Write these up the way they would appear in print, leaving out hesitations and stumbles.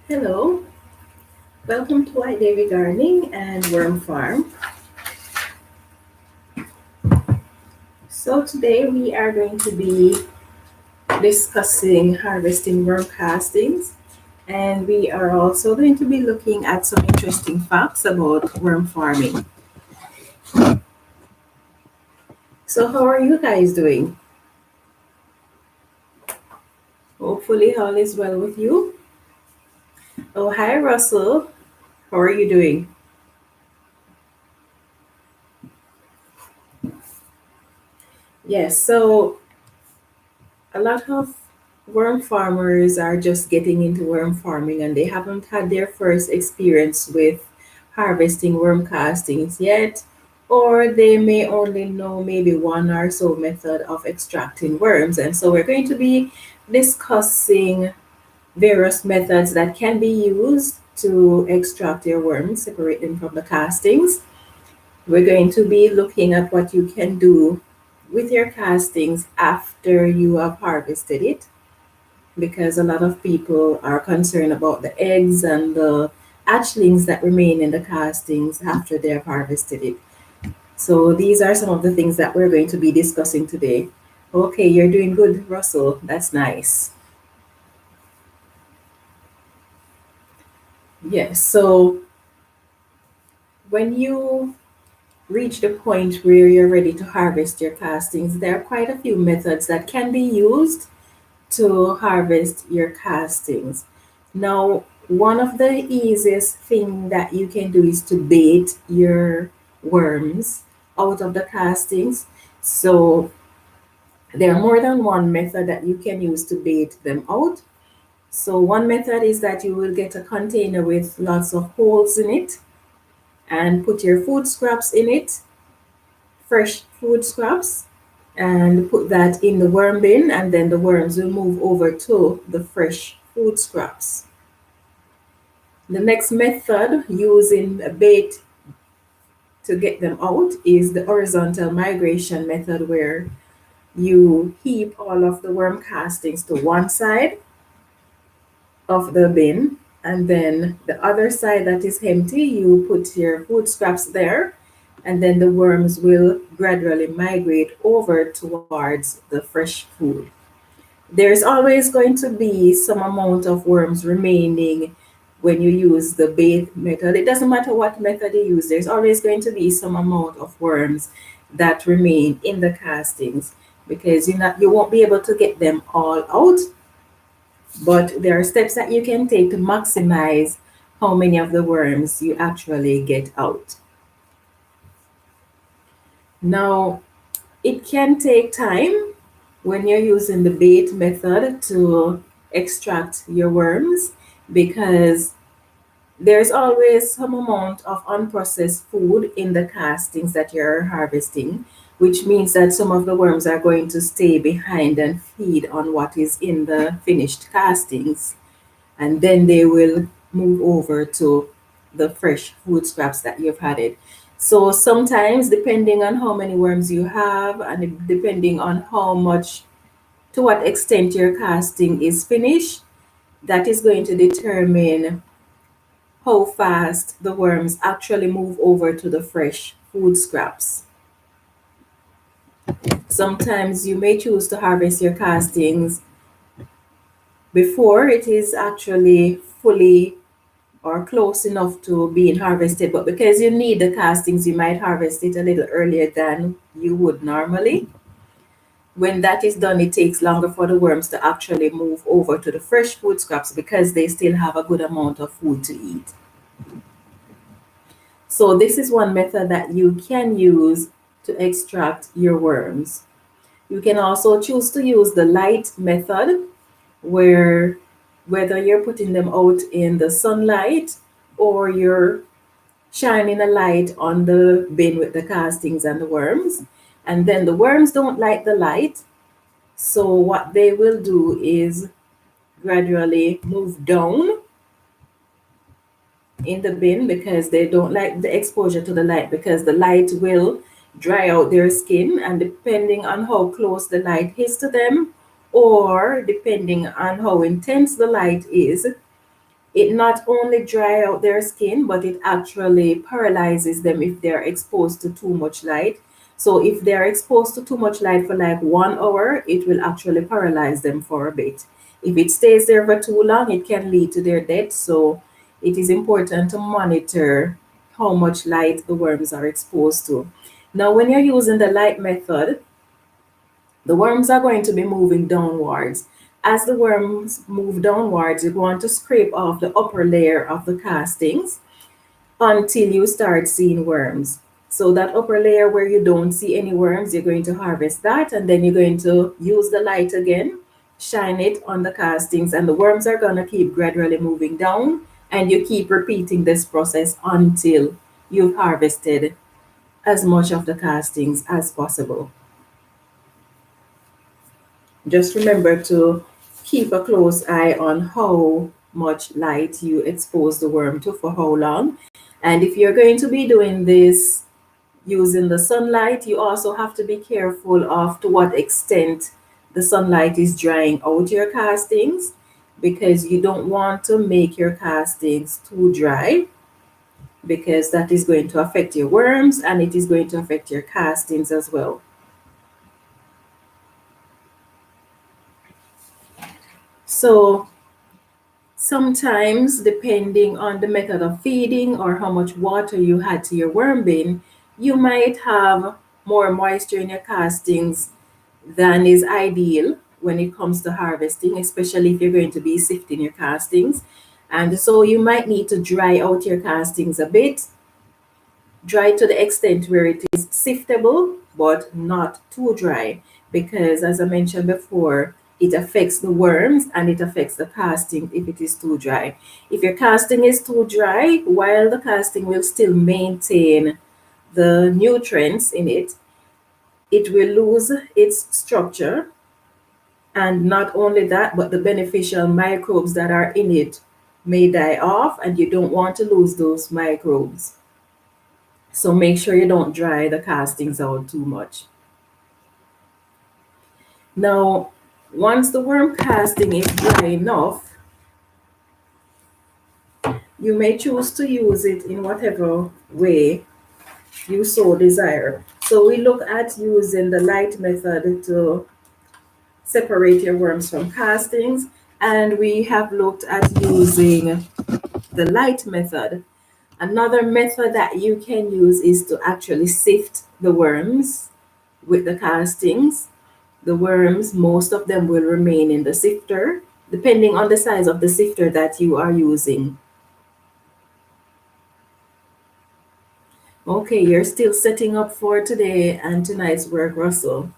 Hello, welcome to My Daily Gardening and Worm Farm. So today we are going to be discussing harvesting worm castings, and we are also going to be looking at some interesting facts about worm farming. So how are you guys doing? Hopefully all is well with you. Oh, hi Russell. How are you doing? Yes, so a lot of worm farmers are just getting into worm farming and they haven't had their first experience with harvesting worm castings yet, or they may only know maybe one or so method of extracting worms. And so we're going to be discussing various methods that can be used to extract your worms, separate them from the castings. We're going to be looking at what you can do with your castings after you have harvested it, because a lot of people are concerned about the eggs and the hatchlings that remain in the castings after they have harvested it. So these are some of the things that we're going to be discussing today. Okay, you're doing good, Russell. That's nice. Yes, so when you reach the point where you're ready to harvest your castings, there are quite a few methods that can be used to harvest your castings. Now, one of the easiest thing that you can do is to bait your worms out of the castings. So there are more than one method that you can use to bait them out. So one method is that you will get a container with lots of holes in it and put your food scraps in it, fresh food scraps, and put that in the worm bin, and then the worms will move over to the fresh food scraps. The next method using a bait to get them out is the horizontal migration method, where you heap all of the worm castings to one side of the bin, and then the other side that is empty, you put your food scraps there, and then the worms will gradually migrate over towards the fresh food. There's always going to be some amount of worms remaining when you use the bait method. It doesn't matter what method you use, there's always going to be some amount of worms that remain in the castings, because you won't be able to get them all out, but there are steps that you can take to maximize how many of the worms you actually get out. Now, it can take time when you're using the bait method to extract your worms, because there's always some amount of unprocessed food in the castings that you're harvesting, which means that some of the worms are going to stay behind and feed on what is in the finished castings, and then they will move over to the fresh food scraps that you've added. So sometimes, depending on how many worms you have and depending on how much, to what extent your casting is finished, that is going to determine how fast the worms actually move over to the fresh food scraps. Sometimes you may choose to harvest your castings before it is actually fully or close enough to being harvested, but because you need the castings, you might harvest it a little earlier than you would normally. When that is done, it takes longer for the worms to actually move over to the fresh food scraps, because they still have a good amount of food to eat. So this is one method that you can use to extract your worms. You can also choose to use the light method, where whether you're putting them out in the sunlight or you're shining a light on the bin with the castings and the worms, and then the worms don't like the light. So what they will do is gradually move down in the bin, because they don't like the exposure to the light, because the light will dry out their skin, and depending on how close the light is to them, or depending on how intense the light is, it not only dry out their skin, but it actually paralyzes them if they're exposed to too much light. So if they're exposed to too much light for like 1 hour, it will actually paralyze them for a bit. If it stays there for too long, it can lead to their death. So it is important to monitor how much light the worms are exposed to. Now, when you're using the light method, the worms are going to be moving downwards. As the worms move downwards, you want to scrape off the upper layer of the castings until you start seeing worms. So that upper layer where you don't see any worms, you're going to harvest that, and then you're going to use the light again, shine it on the castings, and the worms are going to keep gradually moving down, and you keep repeating this process until you've harvested as much of the castings as possible. Just remember to keep a close eye on how much light you expose the worm to for how long. And if you're going to be doing this using the sunlight, you also have to be careful of to what extent the sunlight is drying out your castings, because you don't want to make your castings too dry, because that is going to affect your worms and it is going to affect your castings as well. So sometimes, depending on the method of feeding or how much water you had to your worm bin, you might have more moisture in your castings than is ideal when it comes to harvesting, especially if you're going to be sifting your castings. And so you might need to dry out your castings a bit, dry to the extent where it is siftable, but not too dry, because as I mentioned before, it affects the worms and it affects the casting if it is too dry. If your casting is too dry, while the casting will still maintain the nutrients in it, it will lose its structure. And not only that, but the beneficial microbes that are in it may die off, and you don't want to lose those microbes. So make sure you don't dry the castings out too much. Now, once the worm casting is dry enough, you may choose to use it in whatever way you so desire. So we look at using the light method to separate your worms from castings, and we have looked at using the light method. Another method that you can use is to actually sift the worms with the castings. The worms, most of them will remain in the sifter, depending on the size of the sifter that you are using. Okay, you're still setting up for today and tonight's work, Russell.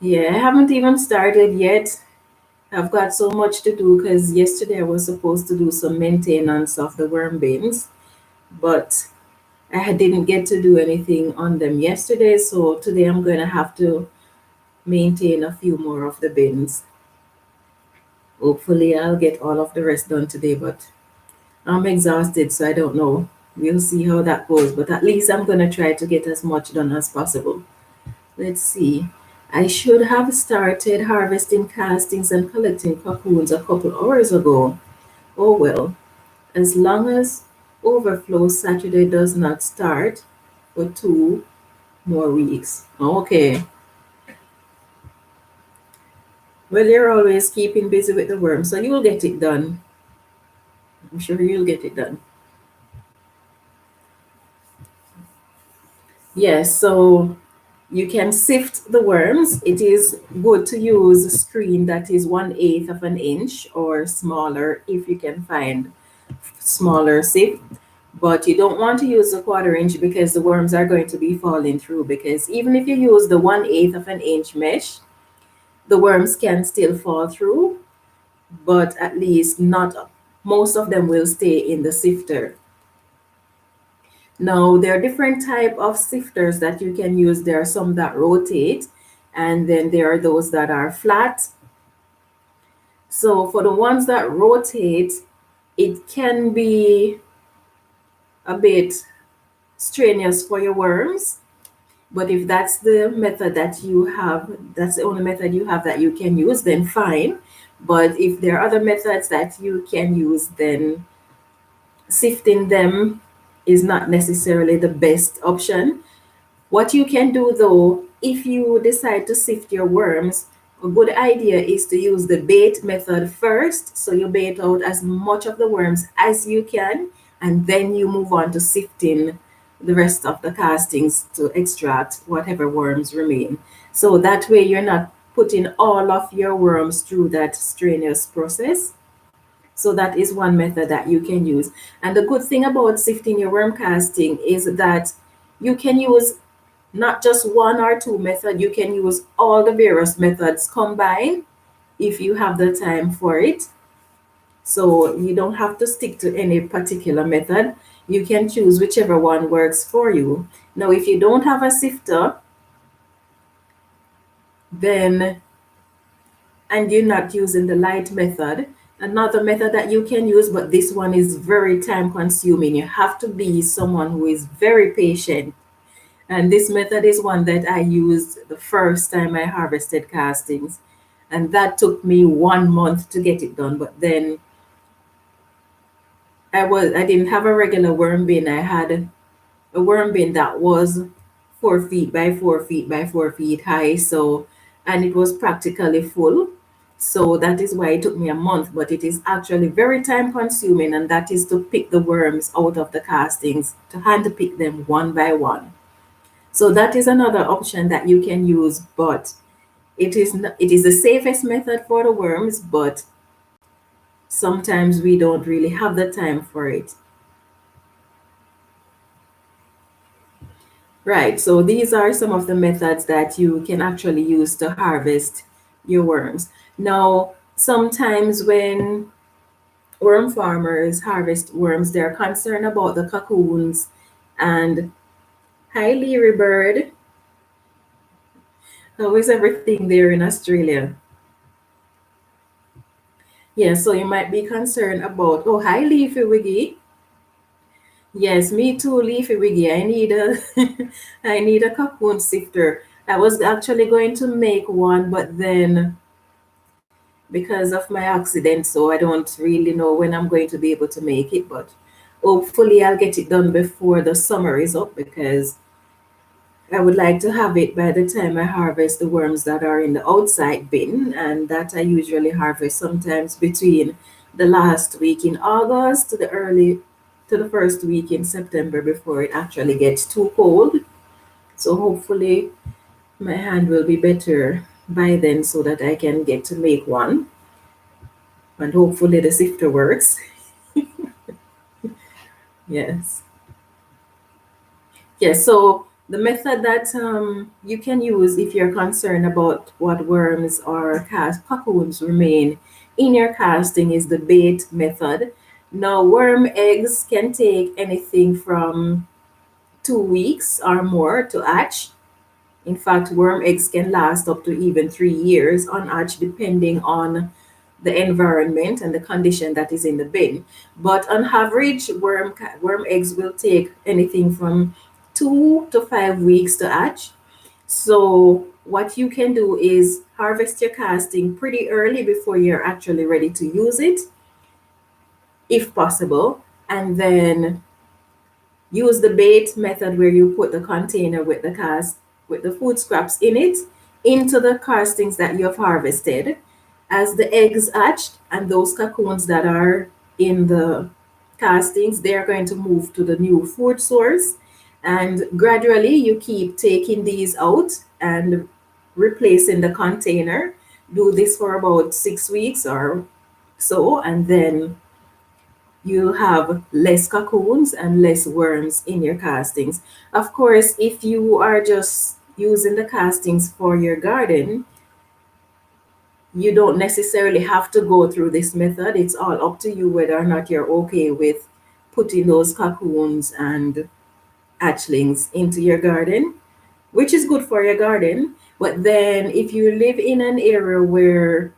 Yeah, I haven't even started yet. I've got so much to do because yesterday I was supposed to do some maintenance of the worm bins, but I didn't get to do anything on them yesterday. So today I'm going to have to maintain a few more of the bins. Hopefully, I'll get all of the rest done today, but I'm exhausted, so I don't know. We'll see how that goes, but at least I'm going to try to get as much done as possible. Let's see. I should have started harvesting castings and collecting cocoons a couple hours ago. Oh well, as long as overflow Saturday does not start for 2 more weeks. Okay. Well, you're always keeping busy with the worm, so you'll get it done. I'm sure you'll get it done. Yes, so you can sift the worms. It is good to use a screen that is 1/8 of an inch or smaller if you can find smaller sift. But you don't want to use a 1/4 inch because the worms are going to be falling through. Because even if you use the 1/8 of an inch mesh, the worms can still fall through, but at least not most of them will stay in the sifter. Now, there are different type of sifters that you can use. There are some that rotate, and then there are those that are flat. So for the ones that rotate, it can be a bit strenuous for your worms. But if that's the method that you have, that's the only method you have that you can use, then fine. But if there are other methods that you can use, then sifting them is not necessarily the best option. What you can do though, if you decide to sift your worms, a good idea is to use the bait method first. So you bait out as much of the worms as you can, and then you move on to sifting the rest of the castings to extract whatever worms remain. So that way you're not putting all of your worms through that strenuous process. So that is one method that you can use. And the good thing about sifting your worm casting is that you can use not just one or two method, you can use all the various methods combined if you have the time for it. So you don't have to stick to any particular method. You can choose whichever one works for you. Now, if you don't have a sifter, then and you're not using the light method, another method that you can use, but this one is very time consuming. You have to be someone who is very patient. And this method is one that I used the first time I harvested castings. And that took me 1 month to get it done. But then I didn't have a regular worm bin. I had a worm bin that was 4 feet by 4 feet by 4 feet high. So, and it was practically full. So that is why it took me a month, but it is actually very time consuming, and that is to pick the worms out of the castings, to hand pick them one by one. So that is another option that you can use, but it is the safest method for the worms, but sometimes we don't really have the time for it. Right, so these are some of the methods that you can actually use to harvest your worms. Now, sometimes when worm farmers harvest worms, they're concerned about the cocoons. And hi, Leary Bird. How is everything there in Australia? Yeah, so you might be concerned about, oh, hi, Leafy Wiggy. Yes, me too, Leafy Wiggy. I need a I need a cocoon sifter. I was actually going to make one, but then because of my accident, so I don't really know when I'm going to be able to make it, but hopefully I'll get it done before the summer is up because I would like to have it by the time I harvest the worms that are in the outside bin, and that I usually harvest sometimes between the last week in August to the first week in September before it actually gets too cold. So hopefully my hand will be better by then so that I can get to make one. And hopefully the sifter works. Yes. Yes, so the method that you can use if you're concerned about what worms or cocoons remain in your casting is the bait method. Now, worm eggs can take anything from 2 weeks or more to hatch. In fact, worm eggs can last up to even 3 years on hatch, depending on the environment and the condition that is in the bin. But on average, worm eggs will take anything from 2 to 5 weeks to hatch. So what you can do is harvest your casting pretty early before you're actually ready to use it, if possible, and then use the bait method where you put the container with the food scraps in it into the castings that you have harvested. As the eggs hatched and those cocoons that are in the castings, they are going to move to the new food source. And gradually you keep taking these out and replacing the container. Do this for about 6 weeks or so, and then you have less cocoons and less worms in your castings. Of course, if you are just using the castings for your garden, you don't necessarily have to go through this method. It's all up to you whether or not you're okay with putting those cocoons and hatchlings into your garden, which is good for your garden. But then, if you live in an area where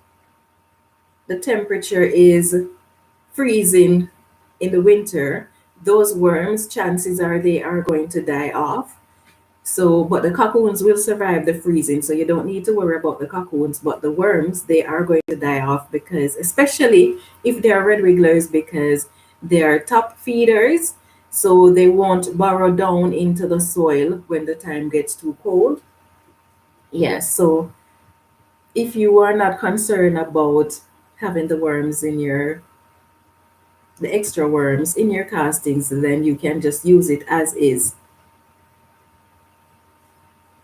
the temperature is freezing in the winter, those worms, chances are they are going to die off. So, but the cocoons will survive the freezing, so you don't need to worry about the cocoons. But the worms, they are going to die off because, especially if they are red wigglers, because they are top feeders, so they won't burrow down into the soil when the time gets too cold. Yes, so if you are not concerned about having the extra worms in your castings, then you can just use it as is.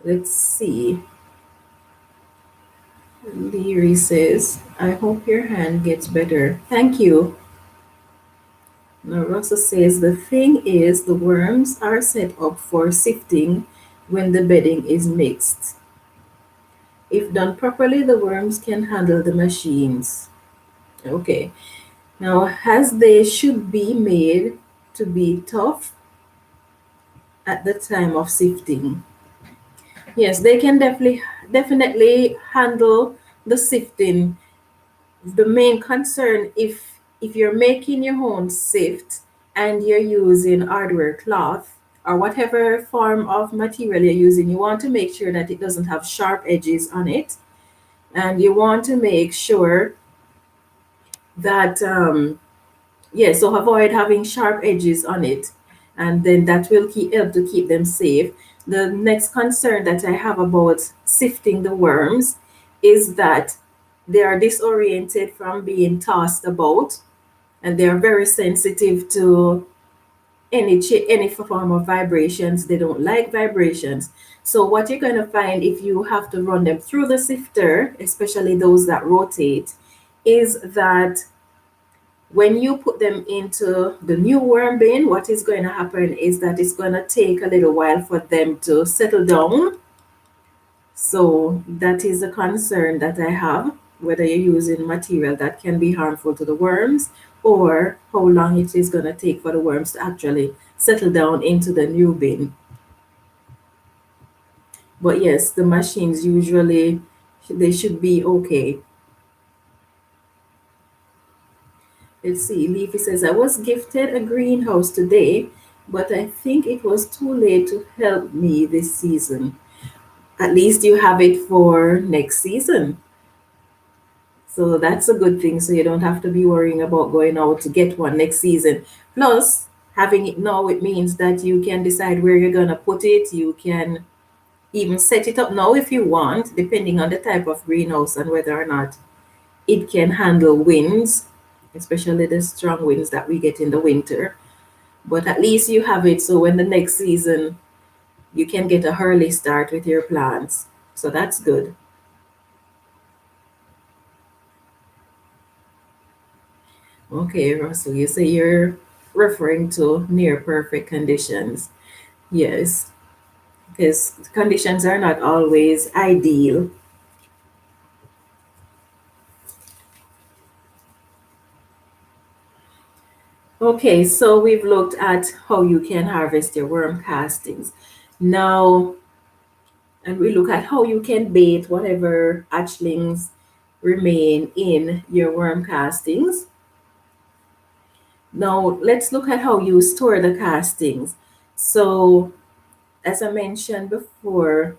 Let's see. Leary says, I hope your hand gets better. Thank you. Now, Russell says, the thing is, the worms are set up for sifting when the bedding is mixed. If done properly, the worms can handle the machines. Okay. Now, as they should be made to be tough at the time of sifting. Yes, they can definitely handle the sifting. The main concern, if you're making your own sift and you're using hardware cloth or whatever form of material you're using, you want to make sure that it doesn't have sharp edges on it, and you want to make sure that yeah, so avoid having sharp edges on it, and then that will help to keep them safe. The next concern that I have about sifting the worms is that they are disoriented from being tossed about, and they are very sensitive to any form of vibrations. They don't like vibrations. So what you're going to find if you have to run them through the sifter, especially those that rotate, is that when you put them into the new worm bin, what is going to happen is that it's going to take a little while for them to settle down. So that is a concern that I have, whether you're using material that can be harmful to the worms or how long it is going to take for the worms to actually settle down into the new bin. But yes, the machines usually, they should be okay. Let's see, Leafy says, I was gifted a greenhouse today, but I think it was too late to help me this season. At least you have it for next season. So that's a good thing. So you don't have to be worrying about going out to get one next season. Plus, having it now, it means that you can decide where you're going to put it. You can even set it up now if you want, depending on the type of greenhouse and whether or not it can handle winds, especially the strong winds that we get in the winter. But at least you have it so when the next season you can get a early start with your plants. So that's good. Okay, Russell, you say you're referring to near perfect conditions. Yes, because conditions are not always ideal. Okay, so we've looked at how you can harvest your worm castings. Now, and we look at how you can bait whatever hatchlings remain in your worm castings. Now, let's look at how you store the castings. So, as I mentioned before,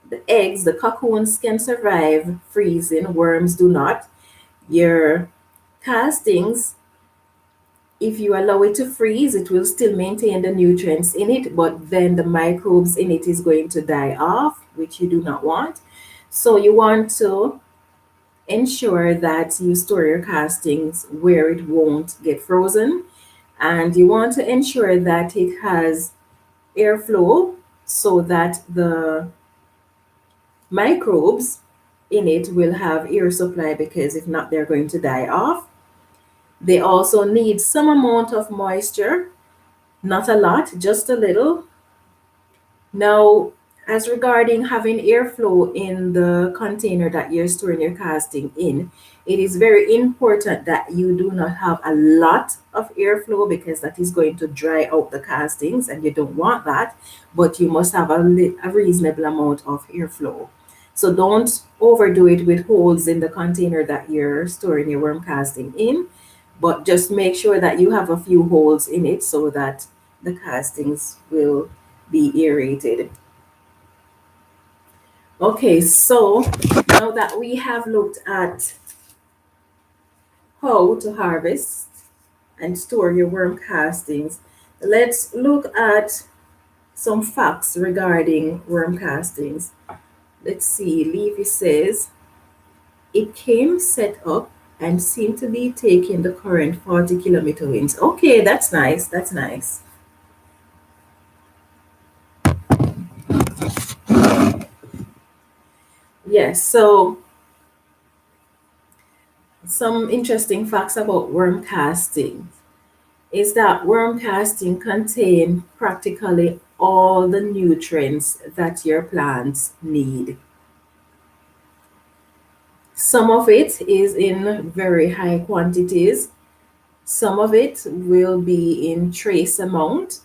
the eggs, the cocoons can survive freezing, worms do not. Your castings, if you allow it to freeze, it will still maintain the nutrients in it, but then the microbes in it is going to die off, which you do not want. So you want to ensure that you store your castings where it won't get frozen, and you want to ensure that it has airflow so that the microbes in it will have air supply, because if not, they're going to die off. They also need some amount of moisture, not a lot, just a little. Now, as regarding having airflow in the container that you're storing your casting in, it is very important that you do not have a lot of airflow, because that is going to dry out the castings and you don't want that. But you must have a reasonable amount of airflow. So don't overdo it with holes in the container that you're storing your worm casting in, but just make sure that you have a few holes in it so that the castings will be aerated. Okay, so now that we have looked at how to harvest and store your worm castings, let's look at some facts regarding worm castings. Let's see, Levy says, it came set up and seemed to be taking the current 40-kilometer winds. Okay, that's nice. That's nice. Yes, so some interesting facts about worm casting is that worm casting contain practically all the nutrients that your plants need. Some of it is in very high quantities. Some of it will be in trace amount.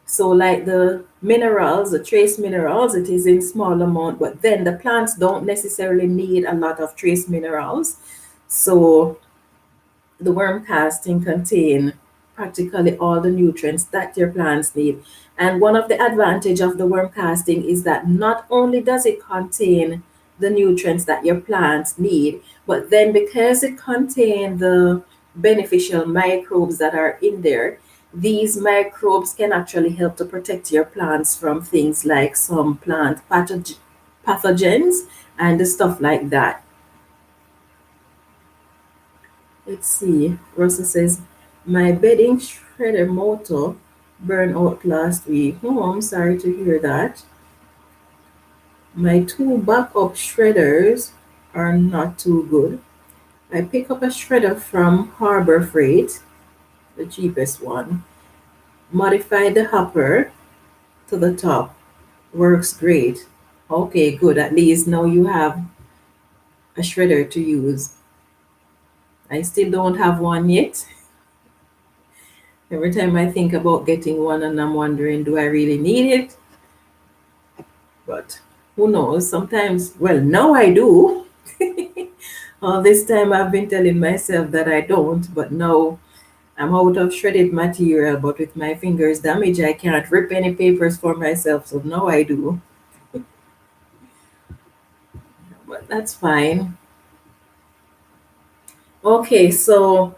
So like the minerals, the trace minerals, it is in small amount, but then the plants don't necessarily need a lot of trace minerals. So the worm casting contain practically all the nutrients that your plants need. And one of the advantage of the worm casting is that not only does it contain the nutrients that your plants need, but then because it contains the beneficial microbes that are in there, these microbes can actually help to protect your plants from things like some plant pathogens and stuff like that. Let's see. Russell says, my bedding shredder motor burned out last week. Oh, I'm sorry to hear that. My two backup shredders are not too good. I pick up a shredder from Harbor Freight, the cheapest one. Modified the hopper to the top. Works great. Okay, good. At least now you have a shredder to use. I still don't have one yet. Every time I think about getting one and I'm wondering, do I really need it? But who knows? Sometimes, well, now I do. All this time I've been telling myself that I don't, but now I'm out of shredded material, but with my fingers damaged, I can't rip any papers for myself, so now I do. But that's fine. Okay, so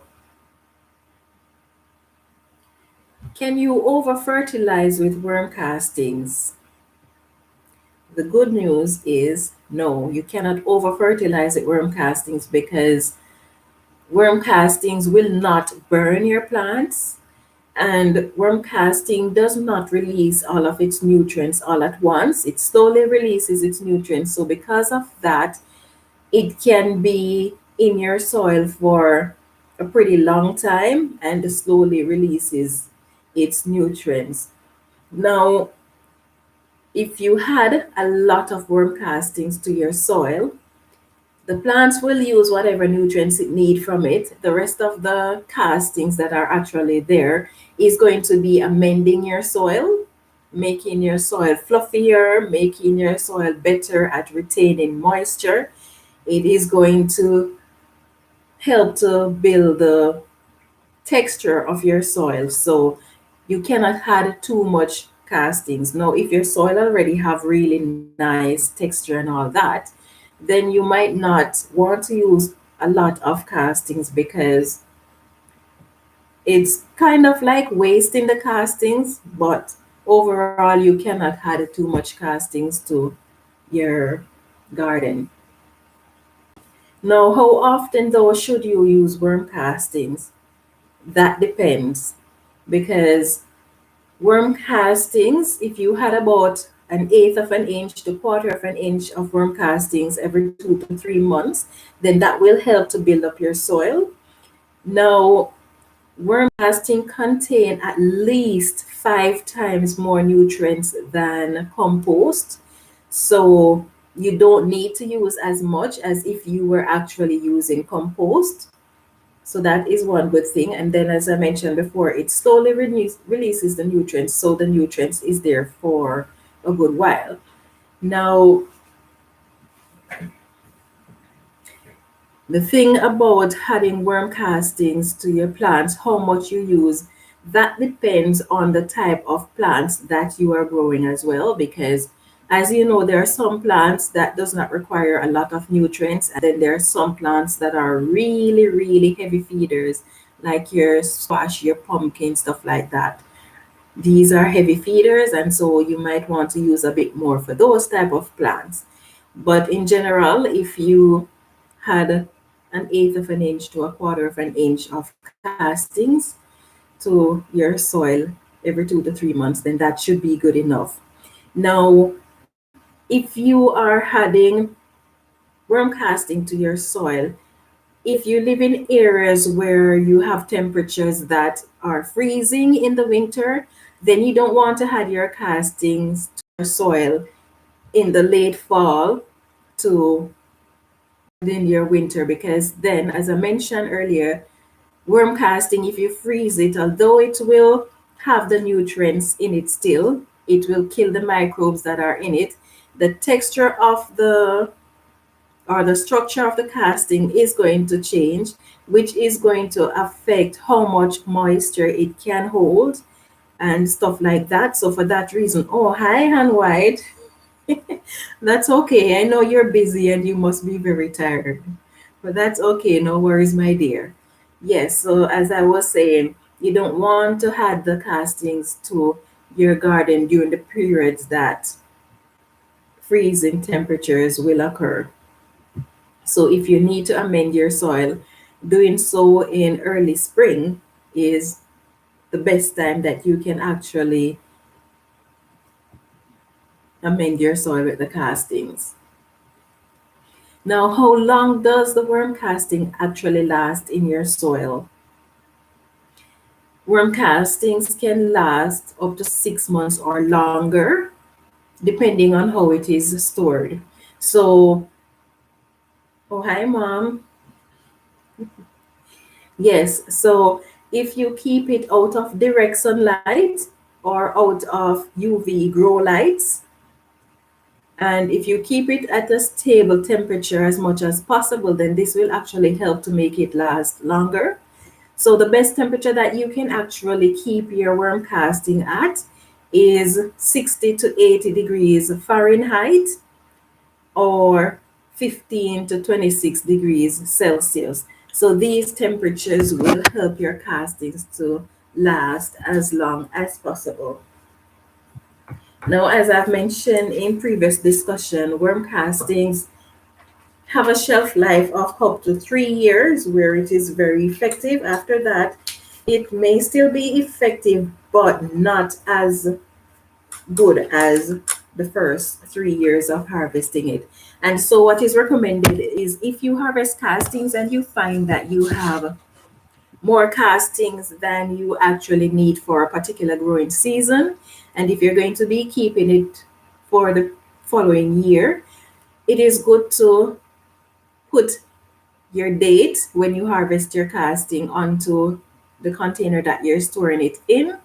can you over fertilize with worm castings? The good news is no, you cannot over fertilize with worm castings because worm castings will not burn your plants, and worm casting does not release all of its nutrients all at once. It slowly releases its nutrients. So, because of that, it can be in your soil for a pretty long time and slowly releases its nutrients. Now, if you had a lot of worm castings to your soil, the plants will use whatever nutrients it need from it. The rest of the castings that are actually there is going to be amending your soil, making your soil fluffier, making your soil better at retaining moisture. It is going to help to build the texture of your soil. So you cannot add too much castings. Now, if your soil already have really nice texture and all that, then you might not want to use a lot of castings because it's kind of like wasting the castings, but overall you cannot add too much castings to your garden. Now, how often though should you use worm castings? That depends because worm castings, if you had about an eighth of an inch to quarter of an inch of worm castings every 2 to 3 months, then that will help to build up your soil. Now, worm casting contain at least 5 times more nutrients than compost. So you don't need to use as much as if you were actually using compost. So that is one good thing. And then, as I mentioned before, it slowly releases the nutrients. So the nutrients is there for a good while. Now, the thing about adding worm castings to your plants, how much you use, That depends on the type of plants that you are growing as well, because as you know, there are some plants that does not require a lot of nutrients, and then there are some plants that are really, really heavy feeders, like your squash, your pumpkin, stuff like that. These are heavy feeders, and so you might want to use a bit more for those type of plants. But in general, if you had an eighth of an inch to a quarter of an inch of castings to your soil every 2 to 3 months, then that should be good enough. Now, if you are adding worm casting to your soil, if you live in areas where you have temperatures that are freezing in the winter, then you don't want to add your castings to your soil in the late fall to in your winter, because then, as I mentioned earlier, worm casting, if you freeze it, although it will have the nutrients in it still, it will kill the microbes that are in it. The texture of the or the structure of the casting is going to change, which is going to affect how much moisture it can hold and stuff like that. So for that reason, oh hi Han White, that's okay. I know you're busy and you must be very tired, but that's okay. No worries, my dear. Yes, so as I was saying, you don't want to add the castings to your garden during the periods that freezing temperatures will occur. So if you need to amend your soil, doing so in early spring is the best time that you can actually amend your soil with the castings. Now, how long does the worm casting actually last in your soil? Worm castings can last up to 6 months or longer, depending on how it is stored. So, oh, hi, mom. Yes, so if you keep it out of direct sunlight or out of UV grow lights, and if you keep it at a stable temperature as much as possible, then this will actually help to make it last longer. So the best temperature that you can actually keep your worm casting at is 60 to 80 degrees Fahrenheit or 15 to 26 degrees Celsius. So these temperatures will help your castings to last as long as possible. Now, as I've mentioned in previous discussion, worm castings have a shelf life of up to 3 years where it is very effective. After that, it may still be effective, but not as good as the first 3 years of harvesting it. And so, what is recommended is if you harvest castings and you find that you have more castings than you actually need for a particular growing season, and if you're going to be keeping it for the following year, it is good to put your date when you harvest your casting onto the container that you're storing it in.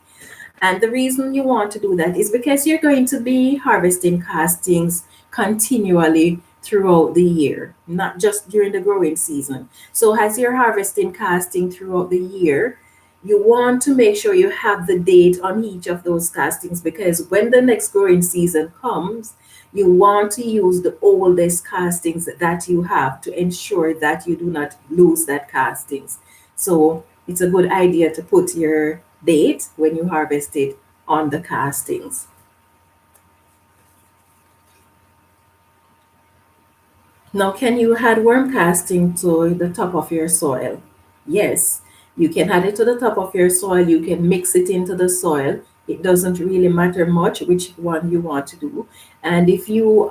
And the reason you want to do that is because you're going to be harvesting castings continually throughout the year, not just during the growing season. So, as you're harvesting casting throughout the year, you want to make sure you have the date on each of those castings, because when the next growing season comes, you want to use the oldest castings that you have to ensure that you do not lose that castings. So, it's a good idea to put your date when you harvest it on the castings. Now, can you add worm casting to the top of your soil? Yes, you can add it to the top of your soil. You can mix it into the soil. It doesn't really matter much which one you want to do. And if you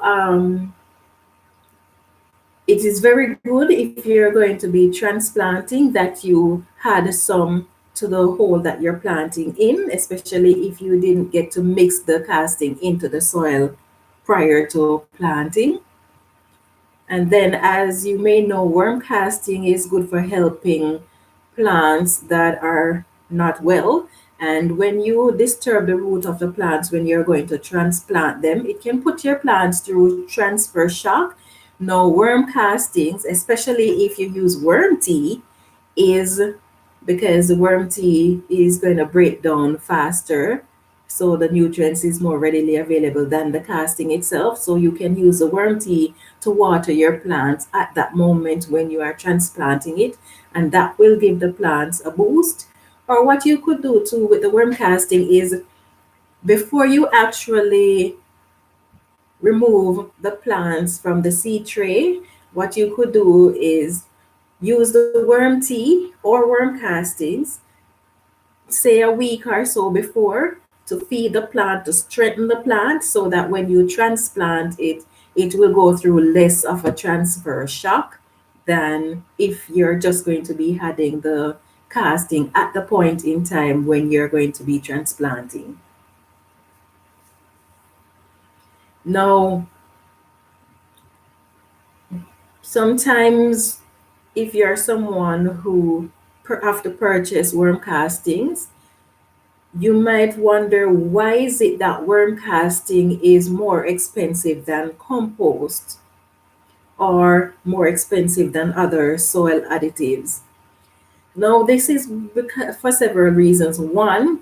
it is very good if you're going to be transplanting that you had some to the hole that you're planting in, especially if you didn't get to mix the casting into the soil prior to planting. And then, as you may know, worm casting is good for helping plants that are not well. And when you disturb the root of the plants when you're going to transplant them, it can put your plants through transfer shock. Now, worm castings, especially if you use worm tea, is because the worm tea is going to break down faster. So the nutrients is more readily available than the casting itself. So you can use the worm tea to water your plants at that moment when you are transplanting it, and that will give the plants a boost. Or what you could do too with the worm casting is before you actually remove the plants from the seed tray, what you could do is use the worm tea or worm castings, say a week or so before, to feed the plant, to strengthen the plant so that when you transplant it, it will go through less of a transfer shock than if you're just going to be adding the casting at the point in time when you're going to be transplanting. Now, sometimes if you're someone who have to purchase worm castings, you might wonder, why is it that worm casting is more expensive than compost or more expensive than other soil additives? Now, this is for several reasons. One,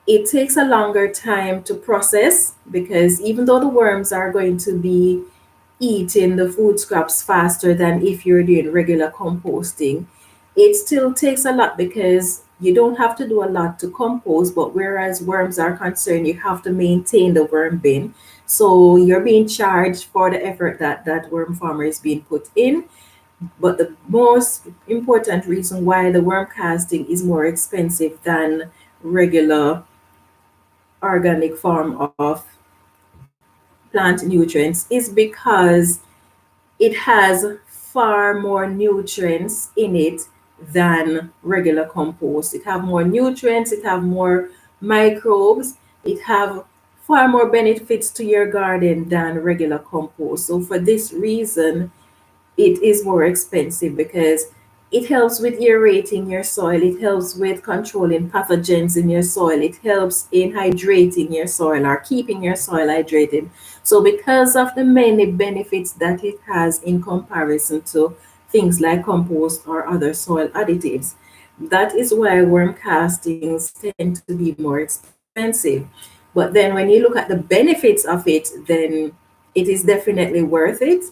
it takes a longer time to process because even though the worms are going to be eating the food scraps faster than if you're doing regular composting, it still takes a lot because you don't have to do a lot to compost, but whereas worms are concerned, you have to maintain the worm bin. So you're being charged for the effort that that worm farmer is being put in. But the most important reason why the worm casting is more expensive than regular organic form of plant nutrients is because it has far more nutrients in it than regular compost. It have more nutrients, it have more microbes, it have far more benefits to your garden than regular compost. So for this reason, it is more expensive because it helps with aerating your soil, it helps with controlling pathogens in your soil, it helps in hydrating your soil or keeping your soil hydrated. So, because of the many benefits that it has in comparison to things like compost or other soil additives, that is why worm castings tend to be more expensive. But then, when you look at the benefits of it, then it is definitely worth it.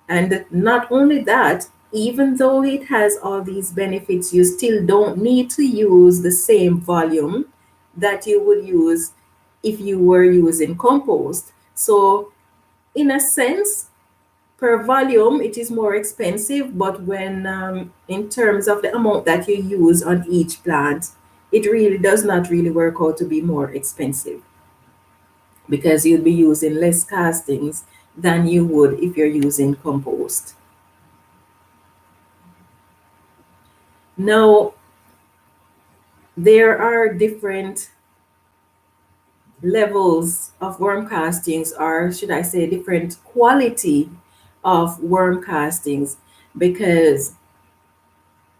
And not only that, even though it has all these benefits, you still don't need to use the same volume that you would use if you were using compost. So, in a sense, per volume, it is more expensive, but when in terms of the amount that you use on each plant, it really does not really work out to be more expensive because you'll be using less castings than you would if you're using compost. Now, there are different levels of worm castings, or should I say, different quality of worm castings, because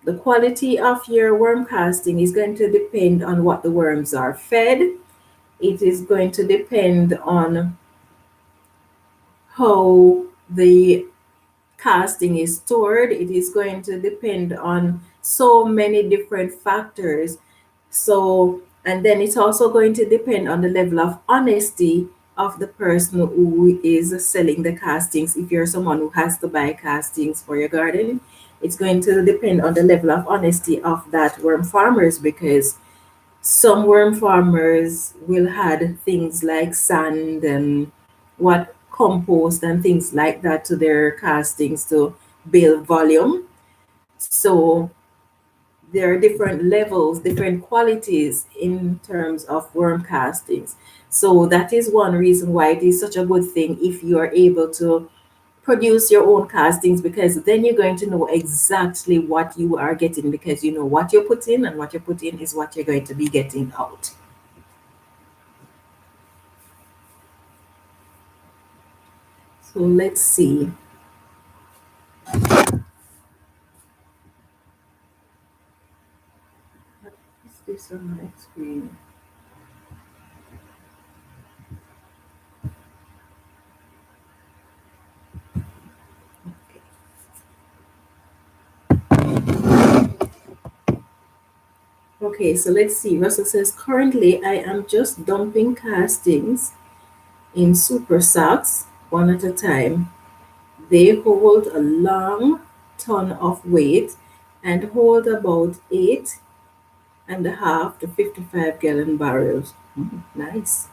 the quality of your worm casting is going to depend on what the worms are fed. It is going to depend on how the casting is stored. It is going to depend on so many different factors. So, and then it's also going to depend on the level of honesty of the person who is selling the castings. If you're someone who has to buy castings for your garden, it's going to depend on the level of honesty of that worm farmers, because some worm farmers will add things like sand and what compost and things like that to their castings to build volume. So there are different levels, different qualities in terms of worm castings. So that is one reason why it is such a good thing if you are able to produce your own castings, because then you're going to know exactly what you are getting, because you know what you put in, and what you put in is what you're going to be getting out. So let's see. What is this on my screen? Okay, so let's see. Russell says, currently I am just dumping castings in super sacks one at a time. They hold a long ton of weight and hold about 8.5 to 55-gallon barrels. Nice.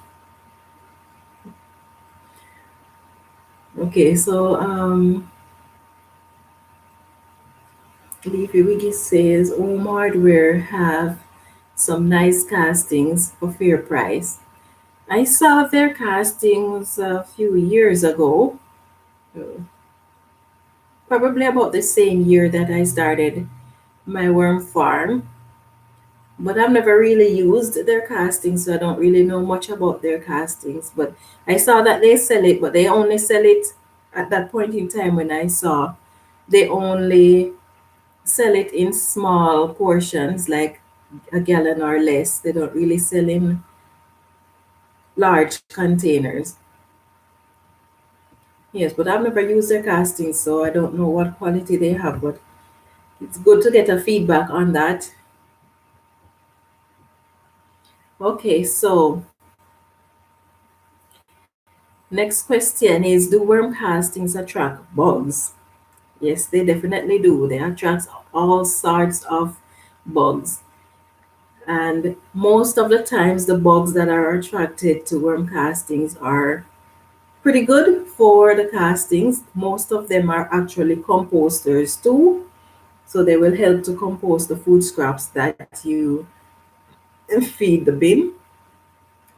Okay, so Leafy Wiggy says Home Hardware have some nice castings for fair price. I saw their castings a few years ago, uh, probably about the same year that I started my worm farm. But I've never really used their castings, so I don't really know much about their castings. But I saw that they sell it, but they only sell it at that point in time when I saw they only sell it in small portions, like a gallon or less. They don't really sell in large containers. Yes, but I've never used their castings, so I don't know what quality they have. But it's good to get a feedback on that. Okay, so next question is, do worm castings attract bugs? Yes, they definitely do. They attract all sorts of bugs. And most of the times, the bugs that are attracted to worm castings are pretty good for the castings. Most of them are actually composters too. So they will help to compost the food scraps that you feed the bin.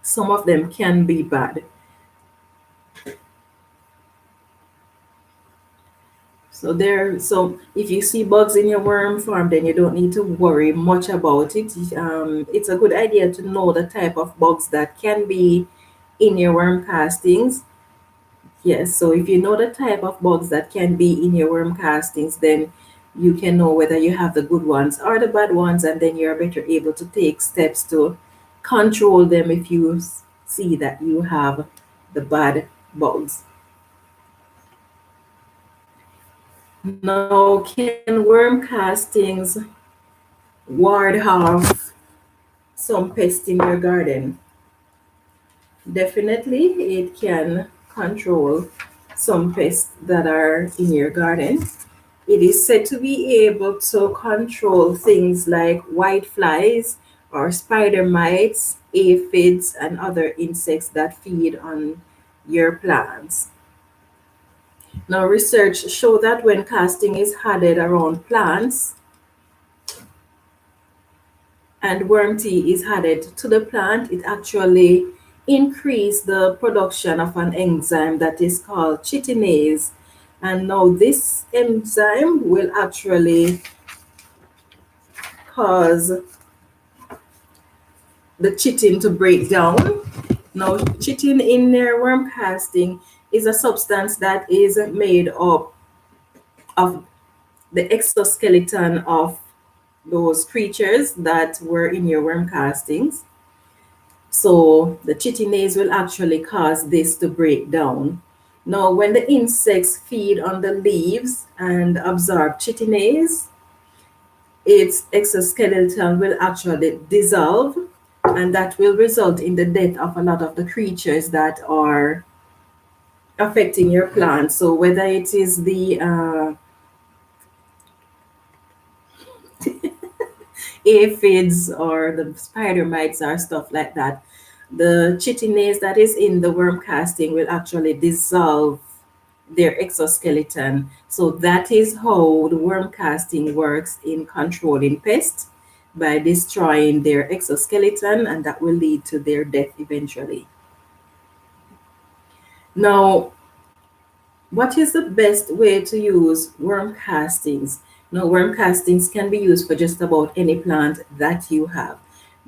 Some of them can be bad. So if you see bugs in your worm farm, then you don't need to worry much about it. It's a good idea to know the type of bugs that can be in your worm castings. Yes, so if you know the type of bugs that can be in your worm castings, then you can know whether you have the good ones or the bad ones, and then you're better able to take steps to control them if you see that you have the bad bugs. Now, can worm castings ward off some pests in your garden? Definitely, it can control some pests that are in your garden. It is said to be able to control things like white flies or spider mites, aphids, and other insects that feed on your plants. Now, research show that when casting is added around plants, and worm tea is added to the plant, it actually increase the production of an enzyme that is called chitinase. And now this enzyme will actually cause the chitin to break down. Now, chitin in their worm casting is a substance that is made up of the exoskeleton of those creatures that were in your worm castings. So the chitinase will actually cause this to break down. Now, when the insects feed on the leaves and absorb chitinase, its exoskeleton will actually dissolve, and that will result in the death of a lot of the creatures that are affecting your plant. So whether it is the aphids or the spider mites or stuff like that, the chitinase that is in the worm casting will actually dissolve their exoskeleton. So that is how the worm casting works in controlling pests, by destroying their exoskeleton, and that will lead to their death eventually. Now, what is the best way to use worm castings? Now, worm castings can be used for just about any plant that you have.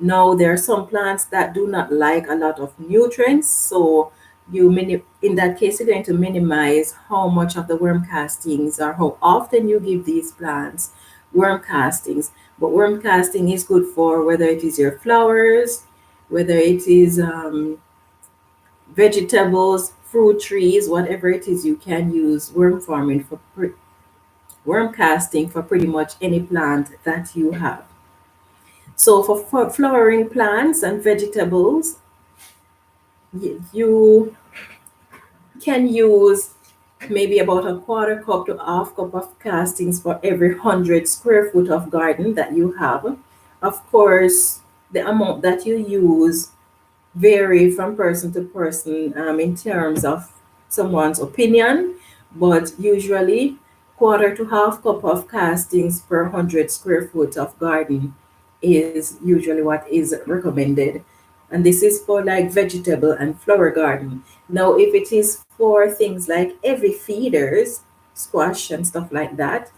Now, there are some plants that do not like a lot of nutrients, so in that case, you're going to minimize how much of the worm castings or how often you give these plants worm castings. But worm casting is good for whether it is your flowers, whether it is vegetables, fruit trees, whatever it is, you can use worm casting for pretty much any plant that you have. So for flowering plants and vegetables, you can use maybe about a quarter cup to half cup of castings for every 100 square foot of garden that you have. Of course, the amount that you use vary from person to person in terms of someone's opinion, but usually quarter to half cup of castings per 100 square foot of garden is usually what is recommended. And this is for like vegetable and flower garden. Now, if it is for things like heavy feeders, squash and stuff like that,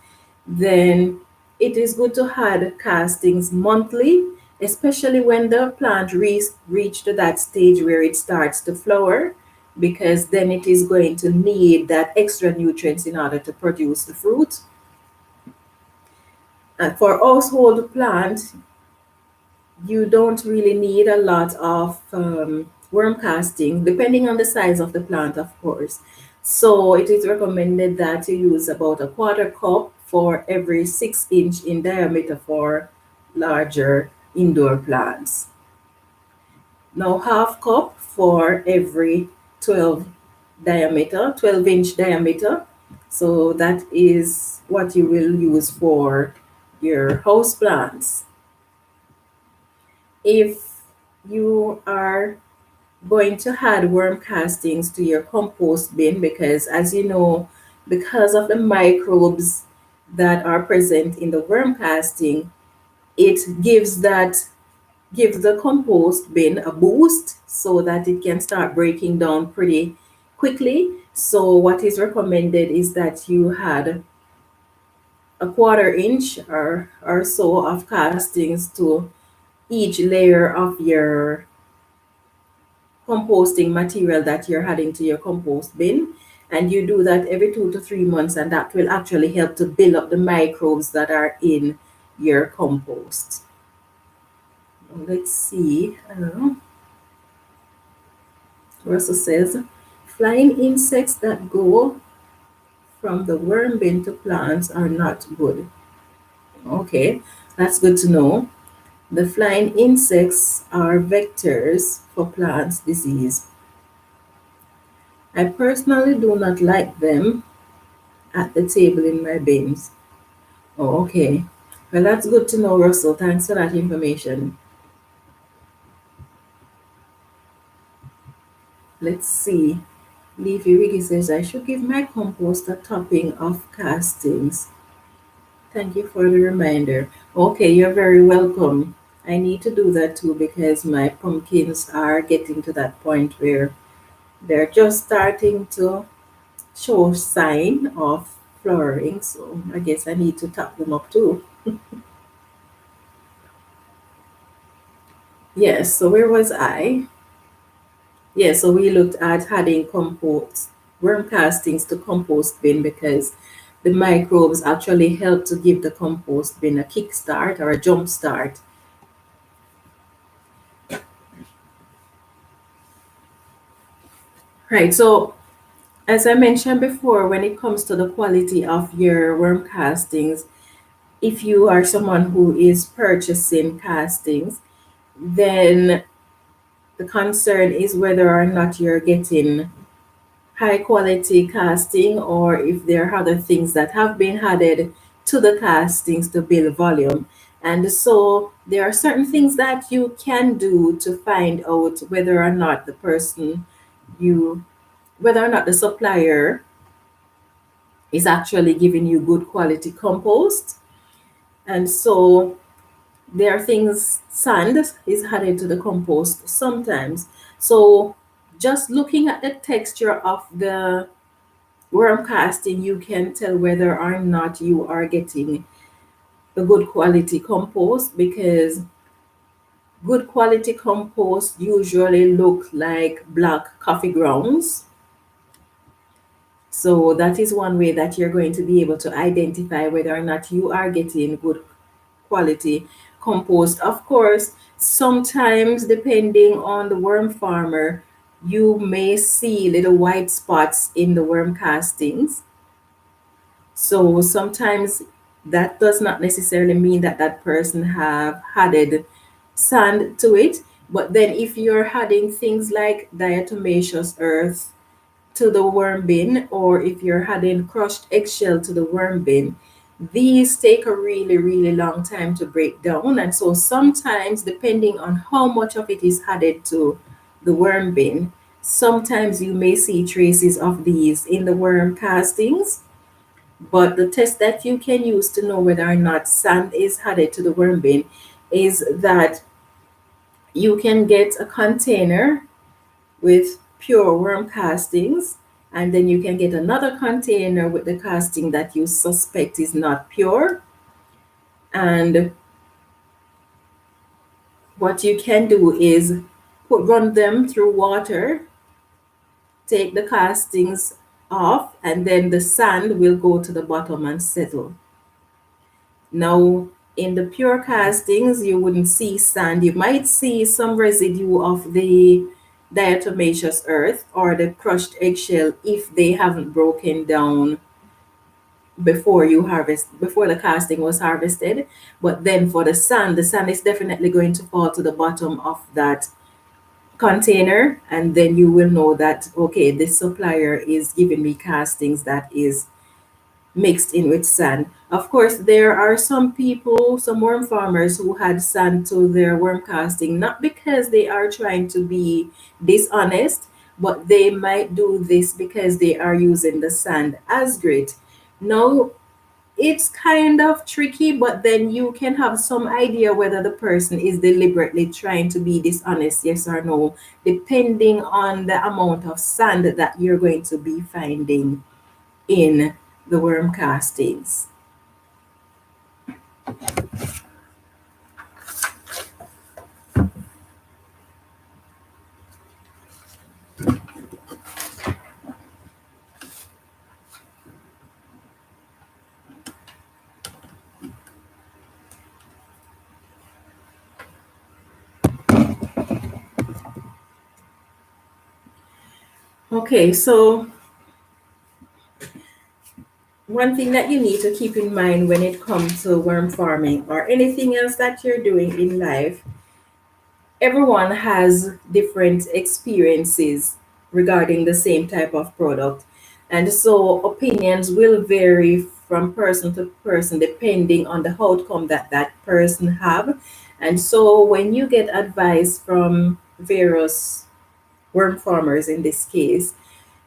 then it is good to add castings monthly, especially when the plant reach to that stage where it starts to flower, because then it is going to need that extra nutrients in order to produce the fruit. For household plant, you don't really need a lot of worm casting, depending on the size of the plant, of course. So it is recommended that you use about a quarter cup for every 6 inch in diameter for larger indoor plants. Now half cup for every 12 inch diameter. So that is what you will use for your house plants. If you are going to add worm castings to your compost bin, because as you know, because of the microbes that are present in the worm casting, it gives the compost bin a boost so that it can start breaking down pretty quickly. So what is recommended is that you had a quarter inch or so of castings to each layer of your composting material that you're adding to your compost bin. And you do that every 2 to 3 months, and that will actually help to build up the microbes that are in your compost. Let's see. Russell says, flying insects that go from the worm bin to plants are not good. Okay, that's good to know. The flying insects are vectors for plants disease. I personally do not like them at the table in my bins. Oh, okay. Well, that's good to know, Russell. Thanks for that information. Let's see. Leafy Wiggy says, I should give my compost a topping of castings. Thank you for the reminder. Okay, you're very welcome. I need to do that too because my pumpkins are getting to that point where they're just starting to show sign of flowering. So I guess I need to top them up too. Yes, so where was I? Yeah, so we looked at adding compost, worm castings to compost bin because the microbes actually help to give the compost bin a kickstart or a jump start. Right, so as I mentioned before, when it comes to the quality of your worm castings, if you are someone who is purchasing castings, then the concern is whether or not you're getting high quality casting or if there are other things that have been added to the castings to build volume. And so there are certain things that you can do to find out whether or not the person you whether or not the supplier is actually giving you good quality compost. And so there are things, sand is added to the compost sometimes. So just looking at the texture of the worm casting, you can tell whether or not you are getting a good quality compost because good quality compost usually look like black coffee grounds. So that is one way that you're going to be able to identify whether or not you are getting good quality compost. Of course, sometimes depending on the worm farmer, you may see little white spots in the worm castings. So sometimes that does not necessarily mean that that person have added sand to it. But then if you're adding things like diatomaceous earth to the worm bin, or if you're adding crushed eggshell to the worm bin, these take a really, really long time to break down. And so sometimes, depending on how much of it is added to the worm bin, sometimes you may see traces of these in the worm castings. But the test that you can use to know whether or not sand is added to the worm bin is that you can get a container with pure worm castings, and then you can get another container with the casting that you suspect is not pure. And what you can do is run them through water, take the castings off, and then the sand will go to the bottom and settle. Now, in the pure castings, you wouldn't see sand. You might see some residue of the diatomaceous earth or the crushed eggshell if they haven't broken down before the casting was harvested. But then for the sand is definitely going to fall to the bottom of that container, and then you will know that, okay, this supplier is giving me castings that is mixed in with sand. Of course, there are some people, some worm farmers who had sand to their worm casting, not because they are trying to be dishonest, but they might do this because they are using the sand as grit. Now, it's kind of tricky, but then you can have some idea whether the person is deliberately trying to be dishonest, yes or no, depending on the amount of sand that you're going to be finding in the worm castings. Okay, so one thing that you need to keep in mind when it comes to worm farming or anything else that you're doing in life, everyone has different experiences regarding the same type of product. And so opinions will vary from person to person depending on the outcome that that person have. And so when you get advice from various worm farmers in this case,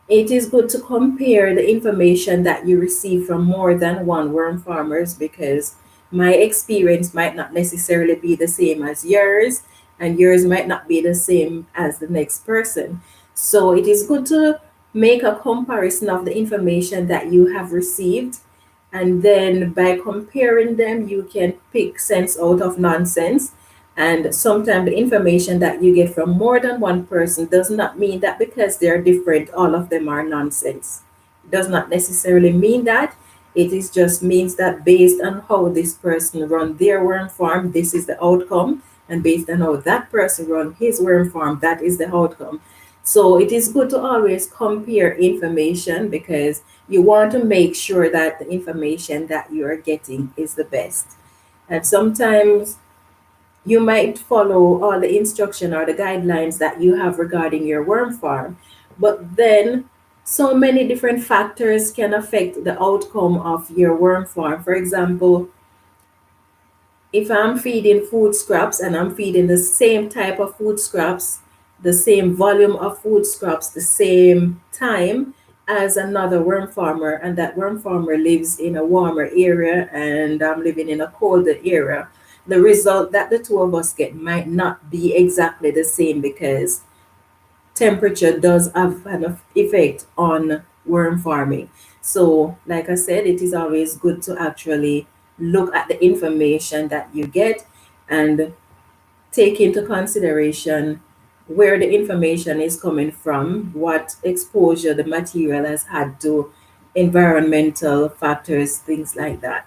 it is good to compare the information that you receive from more than one worm farmers, because my experience might not necessarily be the same as yours, and yours might not be the same as the next person. So it is good to make a comparison of the information that you have received, and then by comparing them you can pick sense out of nonsense. And sometimes the information that you get from more than one person does not mean that because they're different all of them are nonsense. It does not necessarily mean that. It is just means that based on how this person run their worm farm, this is the outcome, and based on how that person run his worm farm, that is the outcome. So it is good to always compare information, because you want to make sure that the information that you are getting is the best. And sometimes you might follow all the instruction or the guidelines that you have regarding your worm farm, but then so many different factors can affect the outcome of your worm farm. For example, if I'm feeding food scraps and I'm feeding the same type of food scraps, the same volume of food scraps, the same time as another worm farmer, and that worm farmer lives in a warmer area and I'm living in a colder area, the result that the two of us get might not be exactly the same, because temperature does have an effect on worm farming. So, like I said, it is always good to actually look at the information that you get and take into consideration where the information is coming from, what exposure the material has had to environmental factors, things like that.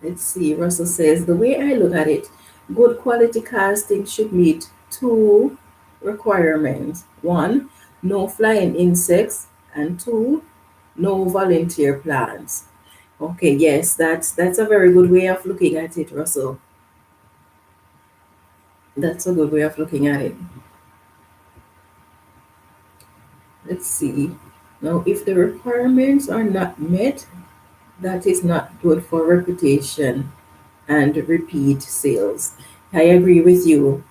Let's see, Russell says, the way I look at it, good quality casting should meet two requirements. One, no flying insects, And two, no volunteer plants. Okay, yes, that's a very good way of looking at it, Russell. That's a good way of looking at it. Let's see. Now, if the requirements are not met, that is not good for reputation and repeat sales. I agree with you.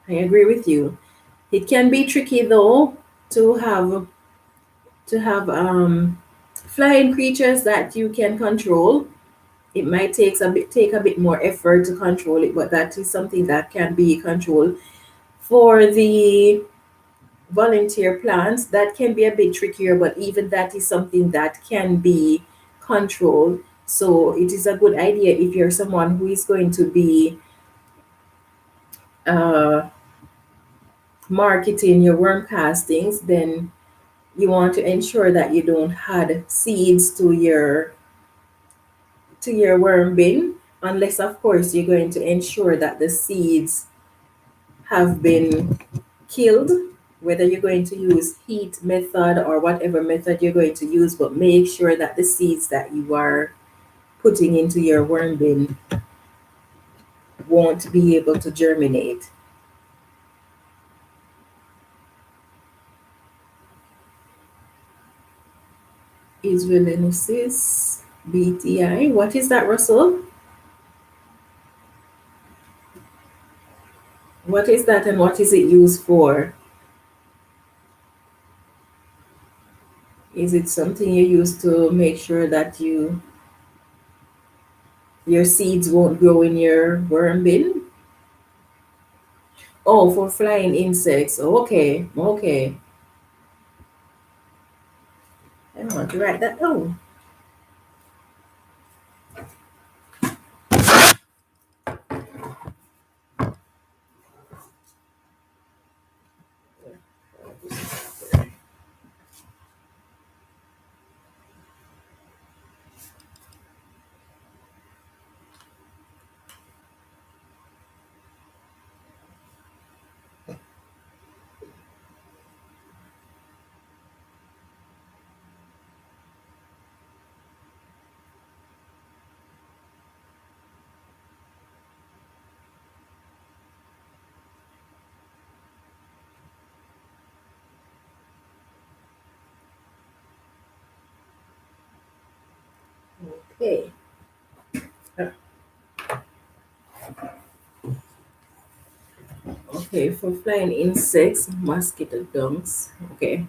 I agree with you. It can be tricky though to have flying creatures that you can control. It might take a bit more effort to control it, but that is something that can be controlled. For the volunteer plants, that can be a bit trickier, but even that is something that can be controlled. So it is a good idea if you're someone who is going to be uh, marketing your worm castings, then you want to ensure that you don't add seeds to your worm bin, unless of course you're going to ensure that the seeds have been killed, whether you're going to use heat method or whatever method you're going to use, but make sure that the seeds that you are putting into your worm bin won't be able to germinate. Israelensis BTI. What is that, Russell? What is that and what is it used for? Is it something you use to make sure that your seeds won't grow in your worm bin? Oh, for flying insects. Okay, okay. I want to write that down. Okay. Uh, Okay, for flying insects, mosquito dunks. Okay.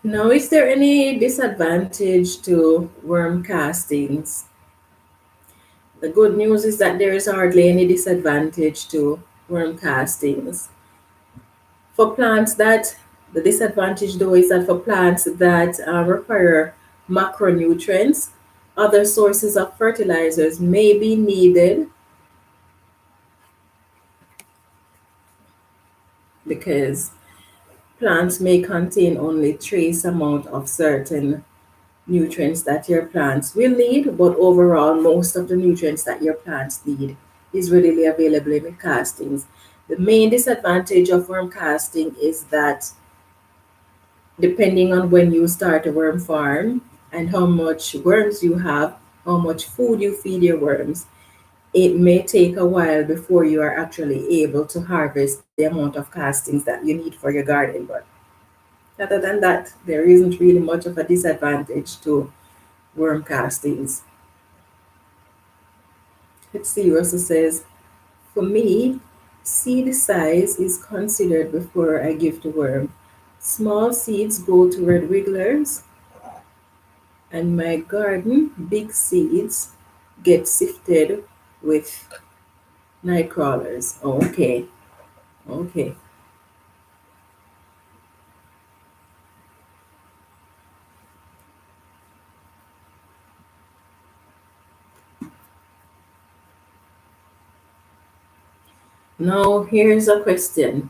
Now, is there any disadvantage to worm castings? The good news is that there is hardly any disadvantage to worm castings. For plants that, the disadvantage though is that for plants that require macronutrients, other sources of fertilizers may be needed because plants may contain only trace amount of certain nutrients that your plants will need, but overall, most of the nutrients that your plants need is readily available in the castings. The main disadvantage of worm casting is that depending on when you start a worm farm and how much worms you have, how much food you feed your worms, it may take a while before you are actually able to harvest the amount of castings that you need for your garden. But other than that, there isn't really much of a disadvantage to worm castings. Let's see, Russell says, for me, seed size is considered before I give the worm. Small seeds go to red wigglers, and my garden, big seeds get sifted with night crawlers. Oh, okay, okay. Now, here's a question.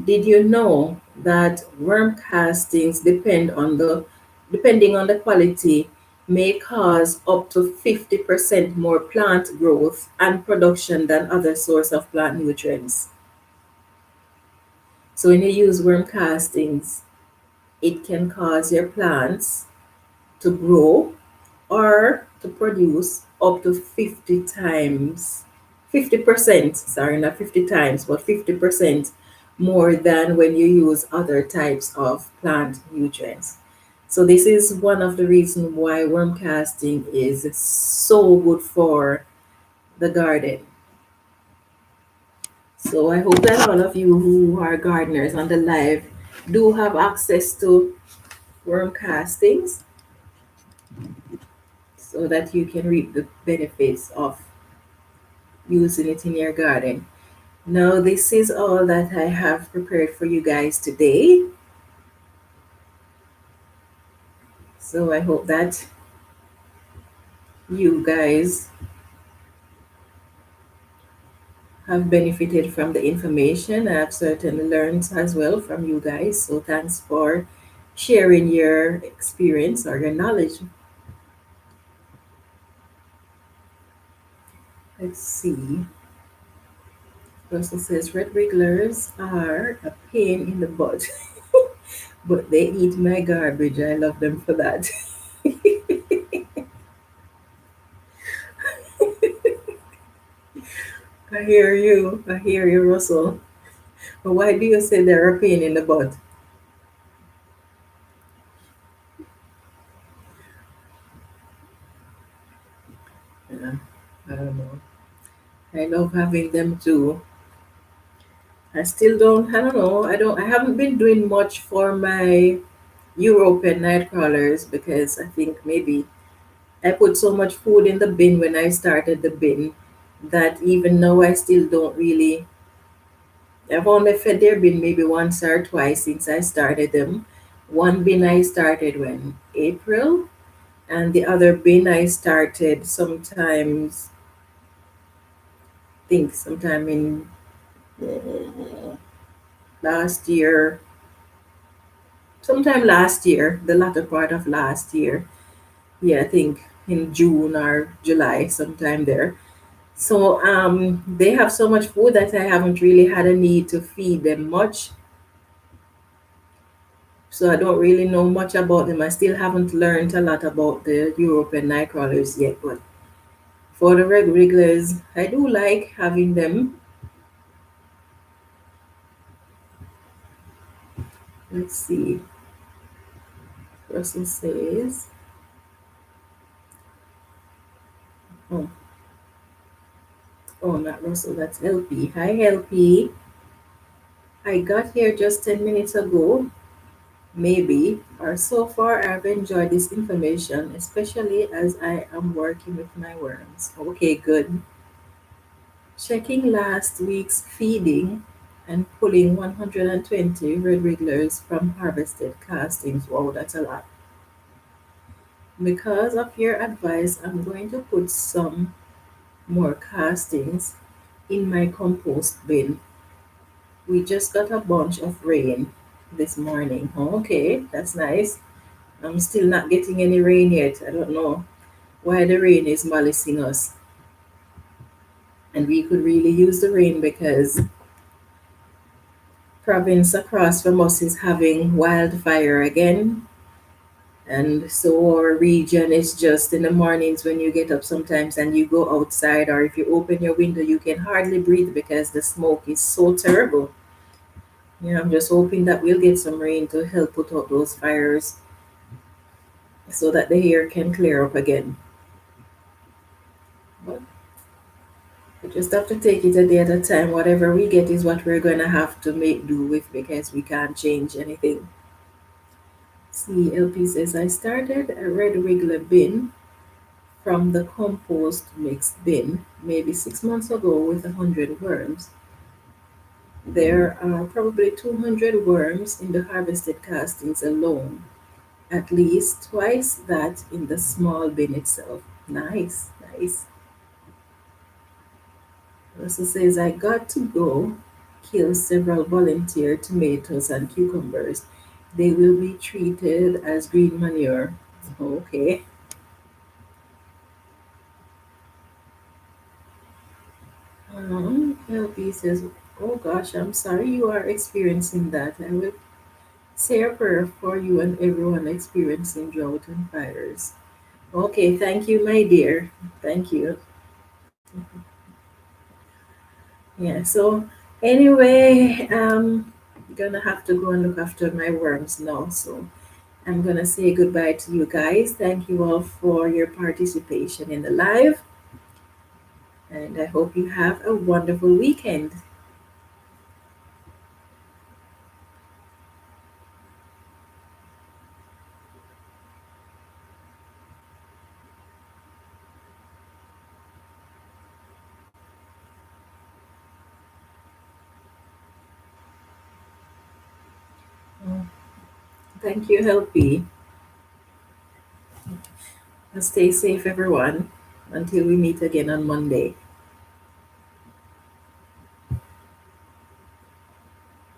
Did you know that worm castings depend on the depending on the quality, may cause up to 50% more plant growth and production than other source of plant nutrients. So when you use worm castings, it can cause your plants to grow or to produce up to 50 times, 50%, sorry, not 50 times, but 50% more than when you use other types of plant nutrients. So this is one of the reasons why worm casting is so good for the garden. So I hope that all of you who are gardeners on the live do have access to worm castings so that you can reap the benefits of using it in your garden. Now, this is all that I have prepared for you guys today. So I hope that you guys have benefited from the information. I have certainly learned as well from you guys. So thanks for sharing your experience or your knowledge. Let's see. Russell says red wigglers are a pain in the butt, but they eat my garbage. I love them for that. I hear you. I hear you, Russell. But why do you say they're a pain in the butt? Yeah, I don't know. I love having them too. I still don't, I don't know. I haven't been doing much for my European night crawlers because I think maybe I put so much food in the bin when I started the bin that even now I still don't really. I've only fed their bin maybe once or twice since I started them. One bin I started when April, and the other bin I started sometimes, think sometime in last year, sometime last year, the latter part of last year. Yeah, I think in June or July, sometime there. So they have so much food that I haven't really had a need to feed them much. So I don't really know much about them. I still haven't learned a lot about the European night crawlers yet, but for the red wrigglers, I do like having them. Let's see. Russell says, oh, oh, not Russell, that's LP. Hi, LP. I got here just 10 minutes ago, maybe, or so far I've enjoyed this information, especially as I am working with my worms. Okay, good. Checking last week's feeding and pulling 120 red wigglers from harvested castings. Wow, that's a lot. Because of your advice, I'm going to put some more castings in my compost bin. We just got a bunch of rain this morning. Okay, that's nice. I'm still not getting any rain yet. I don't know why the rain is malicing us. And we could really use the rain because province across from us is having wildfire again. And so our region is just in the mornings when you get up sometimes and you go outside, or if you open your window, you can hardly breathe because the smoke is so terrible. Yeah, I'm just hoping that we'll get some rain to help put out those fires so that the air can clear up again. But we just have to take it a day at a time. Whatever we get is what we're going to have to make do with because we can't change anything. CLP says, I started a red wiggler bin from the compost mix bin maybe 6 months ago with 100 worms. There are probably 200 worms in the harvested castings alone, at least twice that in the small bin itself. Nice, nice. Also says, I got to go kill several volunteer tomatoes and cucumbers. they will be treated as green manure. Okay. LB says, "Oh gosh, I'm sorry you are experiencing that. I will say a prayer for you and everyone experiencing drought and fires." Okay, thank you, my dear. Thank you. Yeah, so anyway, gonna have to go and look after my worms now. So I'm gonna say goodbye to you guys. Thank you all for your participation in the live, and I hope you have a wonderful weekend. Mm, thank you, Helpy. And stay safe, everyone, until we meet again on Monday.